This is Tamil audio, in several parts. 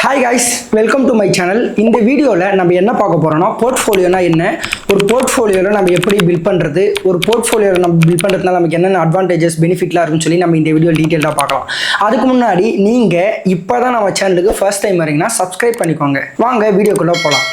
Hi guys, welcome to my channel. இந்த வீடியோல நம்ம என்ன பார்க்க போறோம்னா போர்ட்ஃபோலியோனா என்ன, ஒரு போர்ட்ஃபோலியோல நம்ம எப்படி பில்ட் பண்றது, ஒரு போர்ட்ஃபோலியோல நம்ம பில்ட் பண்றதுனால நமக்கு என்னென்ன அட்வான்டேஜஸ் பெனிஃபிட்லாம் இருக்குன்னு சொல்லி நம்ம இந்த வீடியோ டீடைலா பார்க்கலாம். அதுக்கு முன்னாடி நீங்க இப்போதான் நம்ம சேனலுக்கு ஃபர்ஸ்ட் டைம் வரீங்கன்னா சப்ஸ்கிரைப் பண்ணிக்கோங்க. வாங்க வீடியோக்குள்ள போலாம்.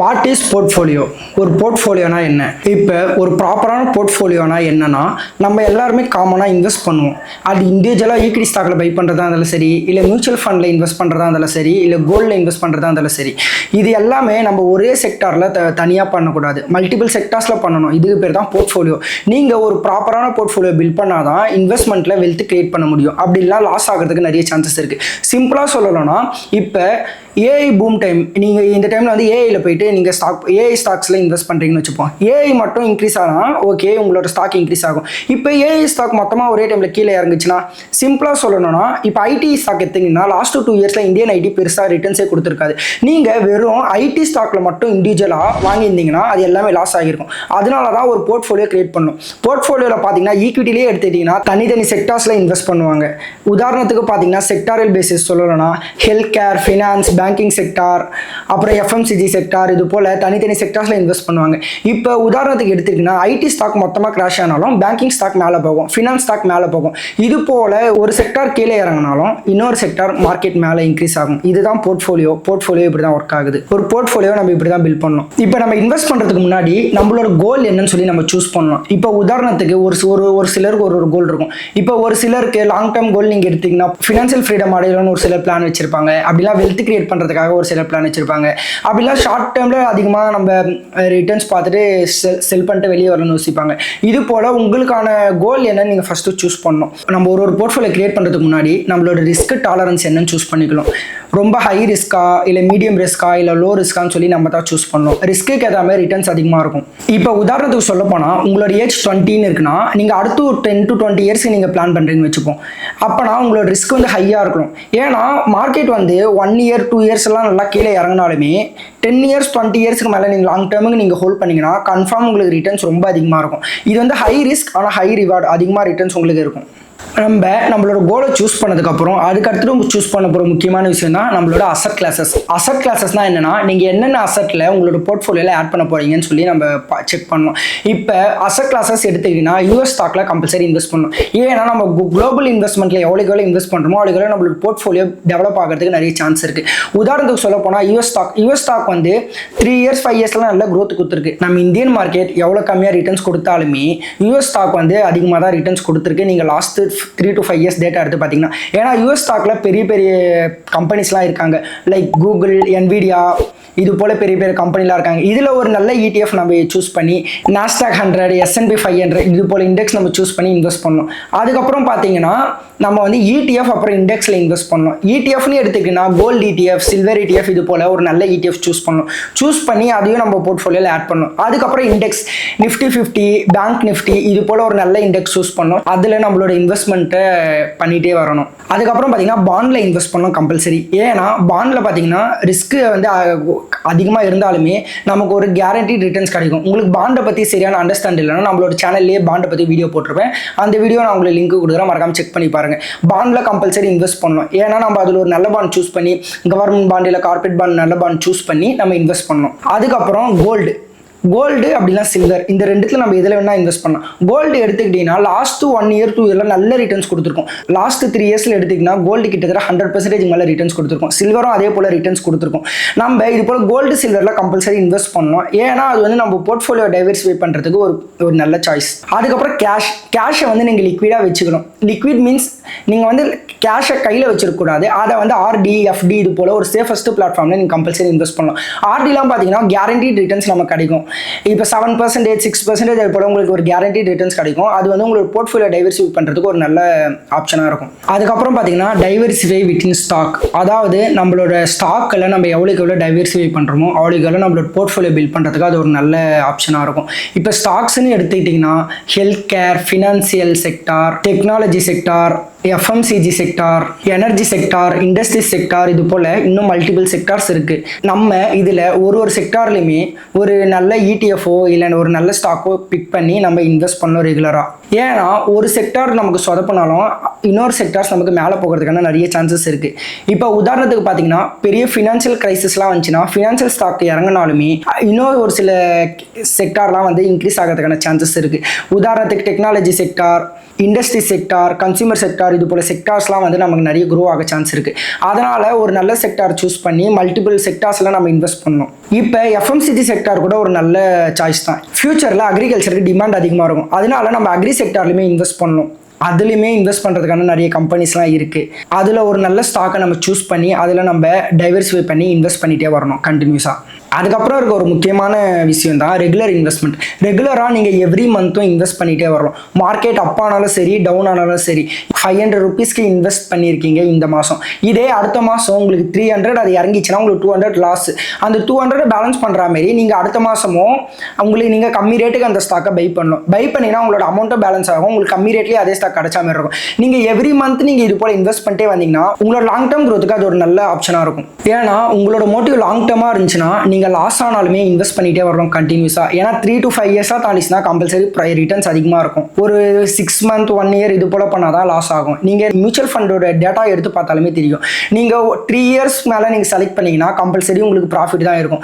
What is portfolio? ஒரு போர்ட்ஃபோலியோனா என்ன? இப்போ ஒரு ப்ராப்பரான போர்ட்ஃபோலியோனா என்னன்னா, நம்ம எல்லாருமே காமனாக இன்வெஸ்ட் பண்ணுவோம். அது இண்டிவிஜுவலாக ஈக்விட்டி ஸ்டாக்ல பை பண்ணுறதா இருந்தாலும் சரி, இல்லை மியூச்சுவல் ஃபண்டில் இன்வெஸ்ட் பண்ணுறதா இருந்தாலும் சரி, இல்லை கோல்டில் இன்வெஸ்ட் பண்ணுறதா இருந்தாலும் சரி, இது எல்லாமே நம்ம ஒரே செக்டாரில் தனியாக பண்ணக்கூடாது, மல்டிபிள் செக்டார்ஸில் பண்ணணும். இதுக்கு பேர் தான் போர்ட்ஃபோலியோ. நீங்கள் ஒரு ப்ராப்பரான போர்ட்ஃபோலியோ பில்ட் பண்ணால் தான் இன்வெஸ்ட்மெண்ட்டில் வெல்த் கிரியேட் பண்ண முடியும். அப்படிலாம் லாஸ் ஆகிறதுக்கு நிறைய சான்சஸ் இருக்குது. சிம்பிளாக சொல்லணும்னா, இப்போ ஏஐ பூம் டைம், நீங்கள் இந்த டைமில் வந்து ஏஐயில் போயிட்டு நீங்கள் ஏஐ ஸ்டாக்ஸில் இன்வெஸ்ட் பண்ணுறீங்கன்னு வச்சுப்போம். ஏஐ மட்டும் இன்க்ரீஸ் ஆனால் ஓகே, உங்களோட ஸ்டாக் இன்க்ரீஸ் ஆகும். இப்போ ஏஐ ஸ்டாக் மொத்தமாக ஒரே டைமில் கீழே இறங்குச்சுன்னா, சிம்பிளாக சொல்லணும்னா, இப்போ ஐடி ஸ்டாக் எடுத்தீங்கன்னா லாஸ்ட் 2 இயர்ஸில் இந்தியன் ஐடி பெருசாக ரிட்டர்ன்ஸே கொடுத்துருக்காது. நீங்கள் வெறும் ஐடி ஸ்டாக்கில் மட்டும் இண்டிவிஜுவலாக வாங்கியிருந்தீங்கன்னா அது எல்லாமே லாஸ் ஆகிருக்கும். அதனால தான் ஒரு போர்ட்ஃபோலியோ கிரியேட் பண்ணணும். போர்ட்ஃபோலியோவில் பார்த்தீங்கன்னா ஈக்விட்டிலே எடுத்துக்கிட்டிங்கன்னா தனித்தனி செக்டார்ஸில் இன்வெஸ்ட் பண்ணுவாங்க. உதாரணத்துக்கு பார்த்தீங்கன்னா செக்டாரல் பேசிஸ் சொல்லணும்னா health care, finance, banking sector, அப்புறம் எஃப்எம்சிஜி செக்டார், இது போல் தனித்தனி செக்டார்ஸில் இன்வெஸ்ட் பண்ணுவாங்க. இப்போ உதாரணத்துக்கு எடுத்துக்கிட்டிங்கன்னா ஐடி ஸ்டாக் மொத்தமாக கிராஷ் ஆனாலும் பேங்கிங் ஸ்டாக் மேலே போகும், ஃபினான்ஸ் ஸ்டாக் மேலே போகும். இது போல் ஒரு செக்டார் கீழே இறங்கினாலும் இன்னொரு செக்டார் மார்க்கெட் மேலே இன்க்ரீஸ் ஆகும். இதுதான் போர்ட்ஃபோலியோ. போர்ட்ஃபோலியோ இப்படி தான் ஒர்க் ஆகுது. ஒரு போர்ட்ஃபோலியோ நம்ம இப்படி தான் பில்ட் பண்ணணும். இப்போ நம்ம இன்வெஸ்ட் பண்ணுறதுக்கு முன்னாடி நம்மளோட கோல் என்னன்னு சொல்லி நம்ம சூஸ் பண்ணணும். இப்போ உதாரணத்துக்கு ஒரு சிலருக்கு ஒரு கோல் இருக்கும். இப்போ ஒரு சிலருக்கு லாங் டேர்ம் கோல் நீங்கள் எடுத்தீங்கன்னா ஃபினான்ஷியல் ஃப்ரீடம் அடையணும்னு ஒரு சிலர் பிளான் வச்சிருப்பாங்க. அப்படிலாம் வெல்த் கிரியேட் பண்ணுறதுக்காக ஒரு சில பிளான் வச்சிருப்பாங்க. அப்படிலாம் ஷார்ட் டேர்மில் அதிகமாக நம்ம ரிட்டர்ன்ஸ் பார்த்துட்டு செல் பண்ணிட்டு வெளியே வரணும்னு யோசிப்பாங்க. இது போல் உங்களுக்கான கோல் என்னன்னு நீங்கள் ஃபஸ்ட்டு சூஸ் பண்ணணும். நம்ம ஒரு போர்ட்ஃபோலியோ கிரியேட் பண்ணுறதுக்கு முன்னாடி நம்மளோட ரிஸ்க் டாலரன்ஸ் என்னன்னு சூஸ் பண்ணிக்கலாம். ரொம்ப ஹை ரிஸ்கா, இல்லை மீடியம் ரிஸ்கா, இல்லை லோ ரிஸ்கான்னு சொல்லி நம்ம தான் சூஸ் பண்ணணும். ரிஸ்க்கு ஏற்ற மாதிரி ரிட்டர்ன்ஸ் அதிகமாக இருக்கும். இப்போ உதாரணத்துக்கு சொல்ல போனால் உங்களோட ஏஜ் 20 இருக்குன்னா நீங்கள் அடுத்து ஒரு 10 to 20 இயர்ஸ்க்கு நீங்கள் பிளான் பண்ணுறீங்கன்னு வச்சுப்போம். அப்போனா உங்களோட ரிஸ்க் வந்து ஹையாக இருக்கணும். ஏன்னா மார்க்கெட் வந்து 1 year 2 years எல்லாம் நல்லா கீழே இறங்கினாலுமே 10 years 20 இயர்ஸ்க்கு மேலே நீங்கள் லாங் டேர்முக்கு நீங்கள் ஹோல்ட் பண்ணிங்கன்னா கன்ஃபார்ம் உங்களுக்கு ரிட்டர்ன்ஸ் ரொம்ப அதிகமாக இருக்கும். இது வந்து ஹை ரிஸ்க் ஆனால் ஹை ரிவார்டு, அதிகமாக ரிட்டர்ன்ஸ் உங்களுக்கு இருக்கும். நம்மளோட கோலை சூஸ் பண்ணதுக்கப்புறம் அதுக்கடுத்து சூஸ் பண்ண போகிற முக்கியமான விஷயம் தான் நம்மளோட அசட் கிளாஸஸ். அசட் கிளாஸஸ்னால் என்னென்னா, நீங்கள் என்னென்ன அசட்டில் உங்களோட போர்ட்ஃபோலியோவில் ஆட் பண்ண போகிறீங்கன்னு சொல்லி நம்ம செக் பண்ணணும். இப்போ அசட் கிளாஸஸ் எடுத்துக்கிட்டிங்கன்னா யூஎஸ் ஸ்டாக்கில் கம்பல்சரி இன்வெஸ்ட் பண்ணணும். ஏன்னா நம்ம குளோபல் இன்வெஸ்ட்மெண்ட்டில் எவ்வளோ இன்வெஸ்ட் பண்ணுறோமோ அவ்வளோ நம்மளோட போர்ட்ஃபோலியோ டெவலப் ஆகிறதுக்கு நிறைய சான்ஸ் இருக்குது. உதாரணத்துக்கு சொல்ல போனால் யூஎஸ் ஸ்டாக் வந்து 3 years 5 yearsலாம் நல்ல க்ரோத் கொடுத்துருக்கு. நம்ம இந்தியன் மார்க்கெட் எவ்வளோ கம்மியாக ரிட்டர்ன்ஸ் கொடுத்தாலுமே யூஎஸ் ஸ்டாக் வந்து அதிகமாக தான் ரிட்டர்ன்ஸ் கொடுத்துருக்கு. நீங்கள் லாஸ்ட்டு 3 to 5 years டேட்டா எடுத்து பார்த்தீங்கன்னா, ஏன்னா யூஎஸ் ஸ்டாக்ல பெரிய பெரிய கம்பெனிஸ்லாம் இருக்காங்க. லைக் கூகுள், என்விடியா, இது போல பெரிய பெரிய கம்பெனிலாம் இருக்காங்க. இதில் ஒரு நல்ல ETF நம்ம சூஸ் பண்ணி நாஸ்டாக் 100, S&P 500 இது போல இண்டெக்ஸ் நம்ம சூஸ் பண்ணி இன்வெஸ்ட் பண்ணணும். அதுக்கப்புறம் பார்த்தீங்கன்னா நம்ம வந்து ETF அப்புறம் இண்டெக்ஸில் இன்வெஸ்ட் பண்ணணும். ETFன்னு எடுத்துக்கிட்டீங்கன்னா கோல்டு ETF, சில்வர் ETF இது போல் ஒரு நல்ல ETF சூஸ் பண்ணணும். சூஸ் பண்ணி அதையும் நம்ம போர்ட்ஃபோலியோவில் ஆட் பண்ணணும். அதுக்கப்புறம் இண்டெக்ஸ் நிஃப்டி 50, பேங்க் நிஃப்டி இது போல் ஒரு நல்ல இண்டெக்ஸ் சூஸ் பண்ணணும். அதில் நம்மளோட இன்வெஸ்ட்மெண்ட்டை பண்ணிகிட்டே வரணும். அதுக்கப்புறம் பார்த்தீங்கன்னா பாண்டில் இன்வெஸ்ட் பண்ணணும் கம்பல்சரி. ஏன்னா பாண்டில் பார்த்தீங்கன்னா ரிஸ்க்கு வந்து அதிகமாக இருந்தாலுமே நமக்கு ஒரு கேரண்டீட் ரிட்டர்ன்ஸ் கிடைக்கும். உங்களுக்கு பாண்டை பற்றி சரியான அண்டர்ஸ்டாண்ட் இல்லைன்னா நம்மளோட சேனல்லேயே பாண்டை பற்றி வீடியோ போட்டிருப்பேன். அந்த வீடியோ நான் உங்களுக்கு லிங்க் கொடுக்குறேன், மறக்காம செக் பண்ணி பாருங்க. பாண்டில் கம்பல்சரி இன்வெஸ்ட் பண்ணணும். ஏன்னா நம்ம அதில் ஒரு நல்ல பாண்ட் சூஸ் பண்ணி, கவர்மெண்ட் பாண்ட் இல்லை கார்பரேட் பாண்ட் நல்ல பாண்ட் சூஸ் பண்ணி நம்ம இன்வெஸ்ட் பண்ணணும். அதுக்கப்புறம் கோல்டு அப்படின்னா சில்வர், இந்த ரெண்டுத்துல நம்ம எதில் வேணா இன்வெஸ்ட் பண்ணலாம். கோல்டு எடுத்துக்கிட்டீங்கன்னா லாஸ்ட் 1 year 2 year நல்ல ரிட்டர்ன்ஸ் கொடுத்துருக்கும். லாஸ்ட் 3 yearsல எடுத்துக்கிட்டீங்கன்னா கோல்டு கிட்டத்தட்ட 100% மேலே ரிட்டர்ன்ஸ் கொடுத்துருக்கும். சில்வரும் அதே போல ரிட்டர்ன்ஸ் கொடுத்துருக்கும். நம்ம இது போல கோல்டு சில்வரில் கம்பல்சரி இன்வெஸ்ட் பண்ணணும். ஏன்னா அது வந்து நம்ம போர்ட்ஃபோலியோ டைவர்சிஃபை பண்ணுறதுக்கு ஒரு நல்ல சாய்ஸ். அதுக்கப்புறம் கேஷை வந்து நீங்கள் லிக்விடாக வச்சுக்கணும். லிக்விட் மீன்ஸ் நீங்கள் வந்து கேஷை கையில் வச்சிருக்கக்கூடாது. அதை வந்து ஆர்டி, எஃப்டி இது போல ஒரு சேஃபஸ்ட் பிளாட்ஃபார்மில் நீங்கள் கம்பல்சரி இன்வெஸ்ட் பண்ணணும். ஆர்டிலாம் பார்த்தீங்கன்னா கேரண்டீட் ரிட்டர்ன்ஸ் நமக்கு கிடைக்கும். இப்போ 7%, 6% அது போல உங்களுக்கு ஒரு கேரண்டீட் ரிட்டர்ன்ஸ் கிடைக்கும். அது வந்து உங்களுக்கு போர்ட்ஃபோலியோ டைவர்சிஃபை பண்ணுறதுக்கு ஒரு நல்ல ஆப்ஷனாக இருக்கும். அதுக்கப்புறம் பார்த்தீங்கன்னா டைவர்சிஃபை வித்தின் ஸ்டாக், அதாவது நம்மளோட ஸ்டாக்கில் நம்ம எவ்வளோ டைவர்சிஃபை பண்ணுறோமோ அவ்வளோ நம்மளோட போர்ட்ஃபோலியோ பில்ட் பண்ணுறதுக்கு அது ஒரு நல்ல ஆப்ஷனாக இருக்கும். இப்போ ஸ்டாக்ஸ்ன்னு எடுத்துக்கிட்டிங்கன்னா health care, financial sector, technology sector, FMCG sector, energy sector, industry sector, இது போல் இன்னும் மல்டிபிள் செக்டார்ஸ் இருக்குது. நம்ம இதில் ஒரு செக்டார்லையுமே ஒரு நல்ல ETF இல்லை ஒரு நல்ல ஸ்டாக்கோ பிக் பண்ணி நம்ம இன்வெஸ்ட் பண்ணோம் ரெகுலராக. ஏன்னா ஒரு செக்டார் நமக்கு சொதப்பினாலும் இன்னொரு செக்டார்ஸ் நமக்கு மேலே போகிறதுக்கான நிறைய சான்சஸ் இருக்குது. இப்போ உதாரணத்துக்கு பார்த்தீங்கன்னா பெரிய ஃபினான்ஷியல் கிரைசிஸ்லாம் வந்துச்சுன்னா ஃபினான்ஷியல் ஸ்டாக் இறங்கினாலுமே இன்னொரு ஒரு சில செக்டார்லாம் வந்து இன்க்ரீஸ் ஆகிறதுக்கான சான்சஸ் இருக்குது. உதாரணத்துக்கு technology sector, industry sector, consumer sector, இது போல் செக்டார்ஸ்லாம் வந்து நமக்கு நிறைய க்ரோ ஆக சான்ஸ் இருக்குது. அதனால் ஒரு நல்ல செக்டார் சூஸ் பண்ணி மல்டிபிள் செக்டார்ஸ்லாம் நம்ம இன்வெஸ்ட் பண்ணணும். இப்போ எஃப்எம்சிஜி செக்டார் கூட ஒரு நல்ல சாய்ஸ் தான். ஃபியூச்சரில் அக்ரிகல்ச்சருக்கு டிமாண்ட் அதிகமாக இருக்கும். அதனால நம்ம அக்ரி செக்டார்லையுமே இன்வெஸ்ட் பண்ணணும். அதுலேயுமே இன்வெஸ்ட் பண்ணுறதுக்கான நிறைய கம்பெனிஸ்லாம் இருக்குது. அதில் ஒரு நல்ல ஸ்டாக்கை நம்ம சூஸ் பண்ணி அதில் நம்ம டைவர்சிஃபை பண்ணி இன்வெஸ்ட் பண்ணிகிட்டே வரணும் கண்டினியூஸாக. அதுக்கப்புறம் இருக்க ஒரு முக்கியமான விஷயம் தான் ரெகுலர் இன்வெஸ்ட்மெண்ட். ரெகுலராக நீங்கள் எவ்ரி மந்த்தும் இன்வெஸ்ட் பண்ணிகிட்டே வரணும். மார்க்கெட் அப் ஆனாலும் சரி டவுன் ஆனாலும் சரி 500 ருபீஸ்க்கு இன்வெஸ்ட் பண்ணியிருக்கீங்க இந்த மாதம், இதே அடுத்த மாதம் உங்களுக்கு 300 அது இறங்கிச்சுன்னா உங்களுக்கு 200 லாஸ். அந்த 200 பேலன்ஸ் பண்ணுற மாதிரி நீங்கள் அடுத்த மாதமும் உங்களுக்கு நீங்கள் கம்மி ரேட்டுக்கு அந்த ஸ்டாக்கை பை பண்ணணும். பை பண்ணிங்கன்னா உங்களோட அமௌண்ட்டும் பேலன்ஸ் ஆகும், உங்களுக்கு கம்மி ரேட்லேயே அதே ஸ்டாக் கிடைச்சா மாதிரி இருக்கும். நீங்கள் எவ்ரி மந்த் நீங்கள் இது போல் இன்வெஸ்ட் பண்ணிட்டே வந்தீங்கன்னா உங்களோட லாங் டேர்ம் க்ரோத்துக்கு அது ஒரு நல்ல ஆப்ஷனாக இருக்கும். ஏன்னா உங்களோட மோட்டிவ் லாங் டேர்மாக இருந்துச்சுன்னா நீங்கள் லாஸ் ஆனாலுமே இன்வெஸ்ட் பண்ணிட்டே வரணும் கண்டினியூஸாக. ஏன்னா 3 to 5 இயர்ஸாக தாண்டிச்சுன்னா கம்பல்சரி ரிட்டர்ன்ஸ் அதிகமாக இருக்கும். ஒரு 6 month 1 year இது போல் பண்ணாதான் லாஸ் ஆகும். நீங்கள் மியூச்சுவல் ஃபண்டோட டேட்டா எடுத்து பார்த்தாலுமே தெரியும். நீங்கள் 3 years மேலே நீங்கள் செலக்ட் பண்ணீங்கன்னா கம்பல்சரி உங்களுக்கு ப்ராஃபிட் தான் இருக்கும்.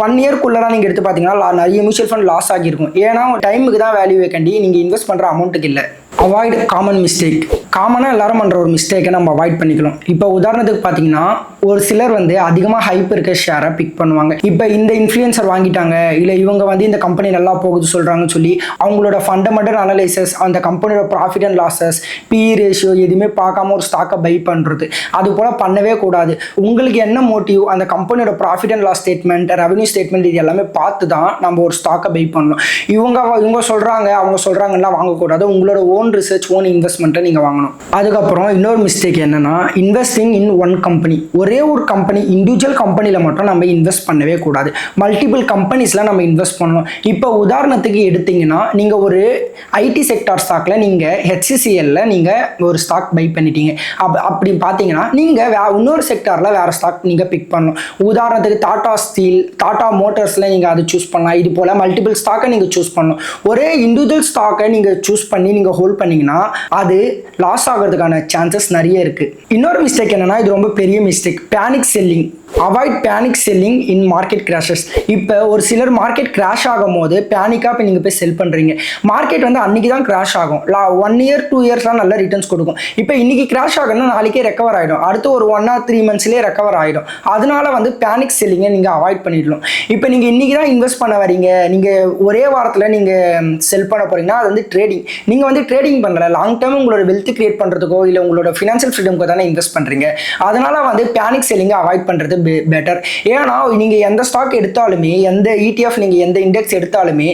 1 yearக்குள்ளலாம் நீங்கள் எடுத்து பார்த்தீங்கன்னா நிறைய மியூச்சுவல் ஃபண்ட் லாஸ் ஆகியிருக்கும். ஏன்னா டைமுக்கு தான் வேல்யூ வேண்டி நீங்கள் இன்வெஸ்ட் பண்ணுற அமௌண்ட்டுக்கு இல்லை. Avoid common mistake. காமனாக எல்லாரும் பண்ணுற ஒரு மிஸ்டேக்கை நம்ம அவாய்ட் பண்ணிக்கலாம். இப்போ உதாரணத்துக்கு பார்த்தீங்கன்னா ஒரு சிலர் வந்து அதிகமாக ஹைப் இருக்க ஷேரை பிக் பண்ணுவாங்க. இப்போ இந்த இன்ஃப்ளூயன்சர் வாங்கிட்டாங்க, இல்லை இவங்க வந்து இந்த கம்பெனி நல்லா போகுது சொல்கிறாங்கன்னு சொல்லி அவங்களோட ஃபண்டமெண்டல் அனலைசஸ், அந்த கம்பெனியோட profit and losses, PE ratio எதுவுமே பார்க்காம ஒரு ஸ்டாக்கை பை பண்ணுறது, அது போல் பண்ணவே கூடாது. உங்களுக்கு என்ன மோட்டிவ், அந்த கம்பெனியோட profit and loss statement, revenue statement, இது எல்லாமே பார்த்து தான் நம்ம ஒரு ஸ்டாக்கை பை பண்ணணும். இவங்க சொல்கிறாங்க அவங்க சொல்கிறாங்கன்னா வாங்கக்கூடாது. உங்களோட ஓன் ரிசர்ச், ஓன் இன்வெஸ்ட்மெண்ட்டை நீங்கள் வாங்கணும். அதுக்கப்புறம் இன்னொரு மிஸ்டேக் என்னன்னா இன்வெஸ்டிங் இன் ஒன் கம்பெனி. ஒரே ஒரு கம்பெனி, இண்டிவிஜுவல் கம்பெனியில் மட்டும் நம்ம இன்வெஸ்ட் பண்ணவே கூடாது. மல்டிபிள் கம்பெனிஸில் நம்ம இன்வெஸ்ட் பண்ணணும். இப்போ உதாரணத்துக்கு எடுத்தீங்கன்னா நீங்கள் ஒரு ஐடி செக்டார் ஸ்டாக்கில் நீங்கள் HCCLல நீங்கள் ஒரு ஸ்டாக் பை பண்ணிட்டீங்க. அப்படி பார்த்தீங்கன்னா நீங்கள் இன்னொரு செக்டாரில் வேறு ஸ்டாக் நீங்கள் பிக் பண்ணணும். உதாரணத்துக்கு டாடா ஸ்டீல், டாடா மோட்டார்ஸில் நீங்கள் அதை சூஸ் பண்ணலாம். இது போல் மல்டிபிள் ஸ்டாக்கை நீங்கள் சூஸ் பண்ணணும். ஒரே இண்டிவிஜுவல் ஸ்டாக்கை நீங்கள் சூஸ் பண்ணி நீங்கள் ஹோல்ட் பண்ணீங்கன்னா அது லாஸ் ஆகிறதுக்கான சான்சஸ் நிறைய இருக்கு. இன்னொரு மிஸ்டேக் என்னன்னா, இது ரொம்ப பெரிய mistake, panic selling. Avoid panic selling in market crashes. இப்போ ஒரு சிலர் மார்க்கெட் கிராஷ் ஆகும் போது பேனிக்காக இப்போ நீங்கள் போய் செல் பண்ணுறீங்க. மார்க்கெட் வந்து அன்றைக்கி தான் கிராஷ் ஆகும். 1 year 2 yearsலாம் நல்ல ரிட்டர்ன்ஸ் கொடுக்கும். இப்போ இன்றைக்கி கிராஷ் ஆகும்னா நாளைக்கே ரெக்கவர் ஆகிடும். அடுத்து ஒரு 1 or 3 monthsலேயே ரெக்கவர் ஆகிடும். அதனால வந்து பேனிக் செல்லிங்கை நீங்கள் அவாய்ட் பண்ணிடலாம். இப்போ நீங்கள் இன்றைக்கி தான் இன்வெஸ்ட் பண்ண வரீங்க, நீங்கள் ஒரே வாரத்தில் நீங்கள் செல் பண்ண போகிறீங்கன்னா அது வந்து ட்ரேடிங். நீங்கள் வந்து ட்ரேடிங் பண்ணல, லாங் டேர்ம் உங்களோட வெல்த் கிரியேட் பண்ணுறதுக்கோ இல்லை உங்களோட ஃபினான்ஷியல் ஃப்ரீடம்க்கோ தானே இன்வெஸ்ட் பண்ணுறீங்க. அதனால் வந்து பேனிக் செல்லிங்கை அவாய்ட் பண்ணுறது பெட்டர். ஏன்னா நீங்கள் எந்த ஸ்டாக் எடுத்தாலுமே, எந்த ETF நீங்கள் எந்த இண்டெக்ஸ் எடுத்தாலுமே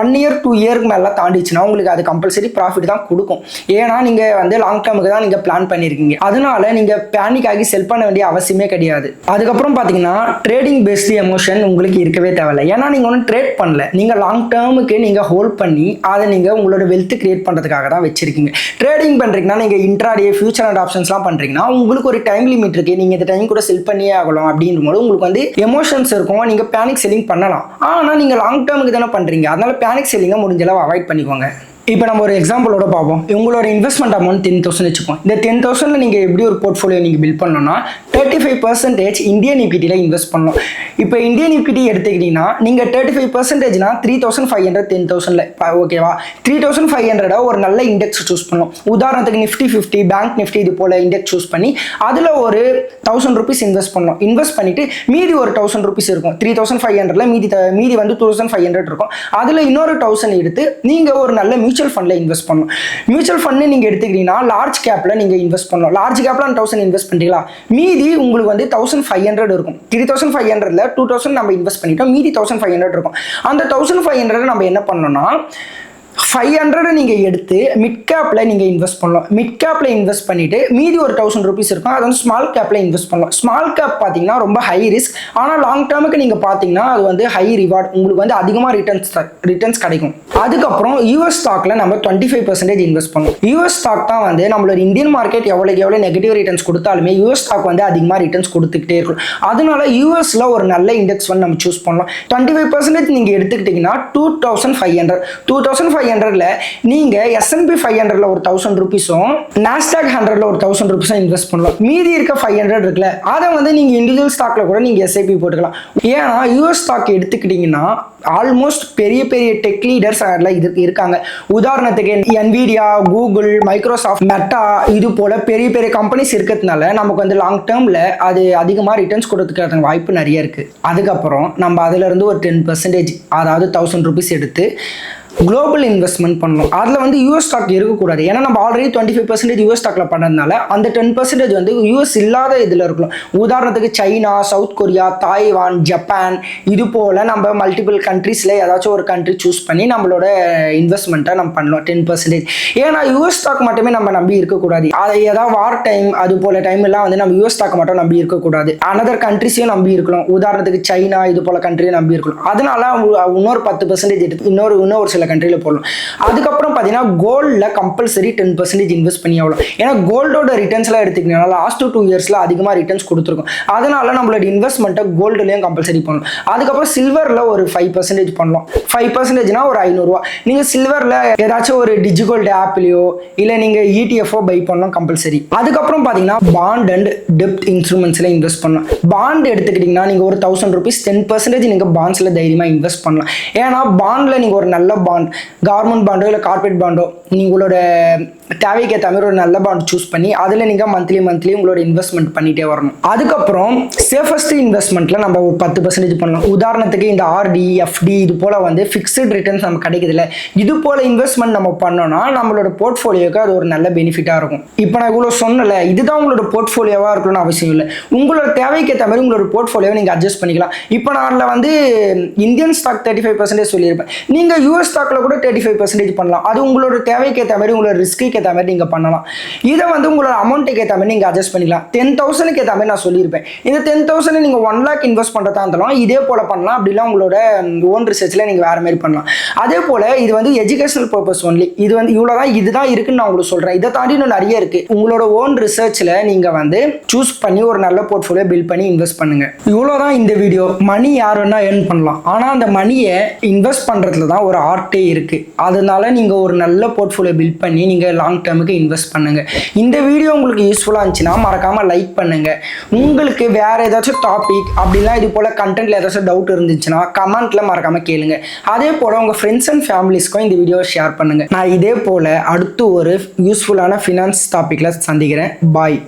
1 year 2 year மேலே தாண்டிச்சுன்னா உங்களுக்கு அது கம்பல்சரி ப்ராஃபிட் தான் கொடுக்கும். ஏன்னா நீங்கள் வந்து லாங் டேர்முக்கு தான் நீங்கள் பிளான் பண்ணியிருக்கீங்க. அதனால நீங்கள் பேனிக் ஆகி செல் பண்ண வேண்டிய அவசியமே கிடையாது. அதுக்கப்புறம் பார்த்தீங்கன்னா ட்ரேடிங் பேஸ்டு எமோஷன் உங்களுக்கு இருக்கவே தேவையில்லை. ஏன்னா நீங்கள் ஒன்றும் ட்ரேட் பண்ணல, நீங்கள் லாங் டேர்முக்கு நீங்கள் ஹோல்ட் பண்ணி அதை நீங்கள் உங்களோட வெல்த் கிரியேட் பண்ணுறதுக்காக தான் வச்சிருக்கீங்க. ட்ரேடிங் பண்ணுறீங்கன்னா நீங்கள் இன்ட்ராடே, ஃபியூச்சர் அண்ட் ஆப்ஷன்ஸ்லாம் பண்ணுறீங்கன்னா உங்களுக்கு ஒரு டைம் லிமிட் இருக்குது. நீங்கள் இந்த டைம் கூட செல் பண்ணியே ஆகலாம். அப்படின்ற போது உங்களுக்கு வந்து எமோஷன்ஸ் இருக்கும், நீங்கள் பேனிக் செல்லிங் பண்ணலாம். ஆனால் நீங்கள் லாங் டேர்முக்கு தானே பண்ணுறீங்க. அதனால பேனிக் செல்லிங்கை முடிஞ்ச அளவு அவாய்ட் பண்ணிக்கோங்க. இப்போ நம்ம ஒரு எக்ஸாம்பிளோட பார்ப்போம். உங்களோட இன்வெஸ்ட்மெண்ட் அமௌண்ட் 10,000 வச்சுப்போம். இந்த 10,000 நீங்கள் எப்படி ஒரு போர்ட்ஃபோலியோ நீங்கள் பில்ட் பண்ணணும்னா 35% இந்தியன் ஈக்விட்டியில் இன்வெஸ்ட் பண்ணணும். இப்போ இந்தியன் ஈக்விட்டி எடுத்துக்கிட்டீங்கன்னா நீங்கள் 35%னா 3,500 10,000ல ஓகேவா. 3,500 ஒரு நல்ல இண்டெக்ஸ் சூஸ் பண்ணணும். உதாரணத்துக்கு Nifty 50, பேங்க் நிஃப்டி இது போல் இண்டெக்ஸ் சூஸ் பண்ணி அதில் ஒரு 1,000 rupees இன்வெஸ்ட் பண்ணணும். இன்வெஸ்ட் பண்ணிவிட்டு மீதி ஒரு 1,000 rupees இருக்கும். 3,500ல மீதி வந்து 2,500 இருக்கும். அதில் இன்னொரு 1,000 எடுத்து நீங்கள் ஒரு நல்ல மியூச்சுவல் ஃபண்டில் இன்வெஸ்ட் பண்ணணும். மியூச்சுவல் ஃபண்ட் நீங்கள் எடுத்துக்கிட்டீங்கன்னா லார்ஜ் கேப்பில் நீங்கள் இன்வெஸ்ட் பண்ணணும். லார்ஜ் கேப்பில் 1,000 இன்வெஸ்ட் பண்ணிட்டீங்களா, மீதி உங்களுக்கு வந்து 1,500 இருக்கும். 3,500ல 2,000 நம்ம இன்வெஸ்ட் பண்ணிட்டோம், மீதி 1,500 இருக்கும். அந்த 1,500 நம்ம என்ன பண்ணணும்னா 500 நீங்கள் எடுத்து மிட் கேப்பில் நீங்கள் இன்வெஸ்ட் பண்ணலாம். மிட் கேப்பில் இன்வெஸ்ட் பண்ணிவிட்டு மீதி ஒரு 1,000 rupees இருக்கும், அது வந்து ஸ்மால் கேப்பில் இன்வெஸ்ட் பண்ணலாம். ஸ்மால் கேப் பார்த்தீங்கன்னா ரொம்ப ஹை ரிஸ்க், ஆனால் லாங் டேர்முக்கு நீங்கள் பார்த்தீங்கன்னா அது வந்து ஹை ரிவார்ட், உங்களுக்கு வந்து அதிகமாக ரிட்டர்ன்ஸ் கிடைக்கும். அதுக்கப்புறம் US ஸ்டாக்ல நம்ம 25% இன்வெஸ்ட் பண்ணணும். US ஸ்டாக் தான் வந்து நம்மளோட இந்தியன் மார்க்கெட் எவ்வளோ நெகட்டிவ் ரிட்டர்ன்ஸ் கொடுத்தாலுமே US ஸ்டாக் வந்து அதிகமாக ரிட்டர்ன்ஸ் கொடுத்துக்கிட்டே இருக்கும். அதனால USல ஒரு நல்ல இண்டெக்ஸ் வந்து நம்ம சூஸ் பண்ணலாம். 25% நீங்கள் எடுத்துக்கிட்டிங்கன்னா 2,500 500ல நீங்கள் S&P 500ல ஒரு 1000 ருபீஸும் நாஸ்டாக் 100ல ஒரு 1000 ருபீஸும் இன்வெஸ்ட் பண்ணலாம். மீதி இருக்க 500 இருக்குல்ல, அதை வந்து நீங்கள் இண்டிவிஜுவல் ஸ்டாக்ல கூட நீங்கள் எஸ்ஐபி போட்டுக்கலாம். ஏன்னா யூஎஸ் ஸ்டாக் எடுத்துக்கிட்டிங்கன்னா ஆல்மோஸ்ட் பெரிய பெரிய டெக் லீடர்ஸ் அதில் இருக்காங்க. உதாரணத்துக்கு NVIDIA, கூகுள், மைக்ரோசாஃப்ட், மெட்டா இது போல பெரிய பெரிய கம்பெனிஸ் இருக்கிறதுனால நமக்கு வந்து லாங் டேர்மில் அது அதிகமாக ரிட்டர்ன்ஸ் கொடுத்துக்கிறதுக்கு வாய்ப்பு நிறைய இருக்குது. அதுக்கப்புறம் நம்ம அதிலிருந்து ஒரு 10%, அதாவது 1000 ருபீஸ் எடுத்து குளோபல் இன்வெஸ்ட்மெண்ட் பண்ணணும். அதில் வந்து யூஎஸ் ஸ்டாக் இருக்கக்கூடாது. ஏன்னா நம்ம ஆல்ரெடி 25% யூஎஸ் ஸ்டாக்ல பண்ணதுனால அந்த 10% வந்து யூஎஸ் இல்லாத இதில் இருக்கணும். உதாரணத்துக்கு China, south Korea, Taiwan, Japan இது போல் நம்ம மல்டிபிள் கண்ட்ரீஸில் ஏதாச்சும் ஒரு கண்ட்ரி சூஸ் பண்ணி நம்மளோட இன்வெஸ்ட்மெண்ட்டை நம்ம பண்ணலாம் 10%. ஏன்னா யூஎஸ் ஸ்டாக் மட்டுமே நம்ம நம்பி இருக்கக்கூடாது. அதை ஏதாவது வார் டைம் அது போல் டைம் எல்லாம் வந்து நம்ம யூஎஸ் ஸ்டாக் மட்டும் நம்பி இருக்கக்கூடாது. அனதர் கண்ட்ரிஸையும் நம்பி இருக்கலாம். உதாரணத்துக்கு சைனா இது போல் கண்ட்ரியை நம்பி இருக்கலாம். அதனால இன்னொரு 10% எடுத்து இன்னொரு சில கண்ட்ரியில் போடலாம். அதுக்கப்புறம் பார்த்தீங்கன்னா கோல்டில் கம்பல்சரி 10% இன்வெஸ்ட் பண்ணி ஆகலாம். ஏன்னா கோல்டோட ரிட்டர்ன்ஸ்லாம் எடுத்துக்கிட்டீங்கன்னா லாஸ்ட் 2 இயர்ஸில் அதிகமாக ரிட்டர்ன்ஸ் கொடுத்துருக்கும். அதனால நம்மளோட இன்வெஸ்ட்மெண்ட்டை கோல்டுலேயும் கம்பல்சரி பண்ணலாம். அதுக்கப்புறம் சில்வரில் ஒரு 5% பண்ணலாம். 5%னா ஒரு 500 ரூபா. நீங்கள் சில்வரில் ஏதாச்சும் ஒரு டிஜிகோல்டு ஆப்லையோ இல்லை நீங்கள் ETF பை பண்ணலாம் கம்பல்சரி. அதுக்கப்புறம் பார்த்தீங்கன்னா பாண்ட் அண்ட் டெப்ட் இன்ஸ்ட்ருமெண்ட்ஸில் இன்வெஸ்ட் பண்ணலாம். பாண்ட் எடுத்துக்கிட்டிங்கன்னா நீங்கள் ஒரு 1000 ருபீஸ் 10% நீங்கள் பாண்ட்ஸில் தைரியமாக இன்வெஸ்ட் பண்ணலாம். ஏன்னா பாண்டில் நீங்கள் ஒரு நல்ல பாண்ட், கவர்மெண்ட் பாண்டோ இல்லை கார்பரேட் பாண்டோ உங்களோட தேவைக்கு ஏற்ற மாதிரி ஒரு நல்ல பாண்ட் சூஸ் பண்ணி அதில் நீங்கள் மந்த்லி உங்களோட இன்வெஸ்ட்மெண்ட் பண்ணிகிட்டே வரணும். அதுக்கப்புறம் சேஃபஸ்ட் இன்வெஸ்ட்மெண்ட்டில் நம்ம ஒரு 10% பண்ணலாம். உதாரணத்துக்கு இந்த RD, FD இது போல் வந்து ஃபிக்ஸ்டு ரிட்டர்ன்ஸ் நம்ம கிடைக்குதுல்ல, இது போல் இன்வெஸ்ட்மெண்ட் நம்ம பண்ணோம்னா நம்மளோட போர்ட்ஃபோலியோக்கு அது ஒரு நல்ல பெனிஃபிட்டாக இருக்கும். இப்போ நான் இவ்வளோ சொன்னல, இதுதான் உங்களோட போர்ட்ஃபோலியோவாக இருக்கணும்னு அவசியம் இல்லை. உங்களோட தேவைக்கு ஏற்ற மாதிரி உங்களோட போர்ட்ஃபோலியோவை நீங்கள் அட்ஜஸ்ட் பண்ணிக்கலாம். இப்போ நான் அதில் வந்து இந்தியன் ஸ்டாக் 35% சொல்லியிருப்பேன். நீங்கள் யூஎஸ் ஸ்டாக்கில் கூட 35% பண்ணலாம். அது உங்களோட தேவைக்கு ஏற்ற மாதிரி உங்களோட ரிஸ்க்கு ஏற்ற மாதிரி நீங்கள் பண்ணலாம். இதை வந்து உங்களோட அமௌண்ட்டுக்கு ஏற்ற மாதிரி நீங்கள் அட்ஜஸ்ட் பண்ணிக்கலாம். 10,000க்கு ஏற்ற மாதிரி நான் சொல்லியிருப்பேன். இந்த 10,000 நீங்கள் 1 lakh இன்வெஸ்ட் பண்ணுறதா இருந்தாலும் இதே போல் பண்ணலாம். அப்படிலாம் உங்களோட ஓன் ரிசர்ச்சில் நீங்கள் வேறு மாதிரி பண்ணலாம். அதே போல் இது வந்து எஜுகேஷனல் பர்பஸ் ஒன்லி. இது வந்து இவ்வளோதான், இதுதான் இருக்குன்னு நான் உங்களுக்கு சொல்கிறேன். இதை தாண்டி இன்னும் நிறைய இருக்குது. உங்களோட ஓன் ரிசர்ச்சில் நீங்கள் வந்து சூஸ் பண்ணி ஒரு நல்ல போர்ட்ஃபோலியோ பில்ட் பண்ணி இன்வெஸ்ட் பண்ணுங்க. இவ்வளோதான் இந்த வீடியோ. மணி யார் வேணா ஏர்ன் பண்ணலாம். ஆனால் அந்த மணியை இன்வெஸ்ட் பண்ணுறதுல தான் ஒரு ஆர்ட்டே இருக்குது. அதனால நீங்கள் ஒரு நல்ல போர்ட்ஃபோலியோ பில்ட் பண்ணி நீங்கள் லாங் டேர்முக்கு இன்வெஸ்ட் பண்ணுங்க. இந்த வீடியோ உங்களுக்கு யூஸ்ஃபுல்லாக இருந்துச்சுன்னா மறக்காமல் லைக் பண்ணுங்க. உங்களுக்கு வேற ஏதாச்சும் டாபிக் அப்படிலாம் இது போல் கண்டென்ட்ல ஏதாச்சும் டவுட் இருந்துச்சுன்னா கமெண்ட்ல மறக்காமல் கேளுங்க. அதே போல் உங்கள் ஃப்ரெண்ட்ஸ் அண்ட் ஃபேமிலிஸ்க்கும் இந்த வீடியோவை ஷேர் பண்ணுங்க. நான் இதே போல் அடுத்து ஒரு யூஸ்ஃபுல்லான ஃபினான்ஸ் டாப்பிக்கில் சந்திக்கிறேன். பாய்.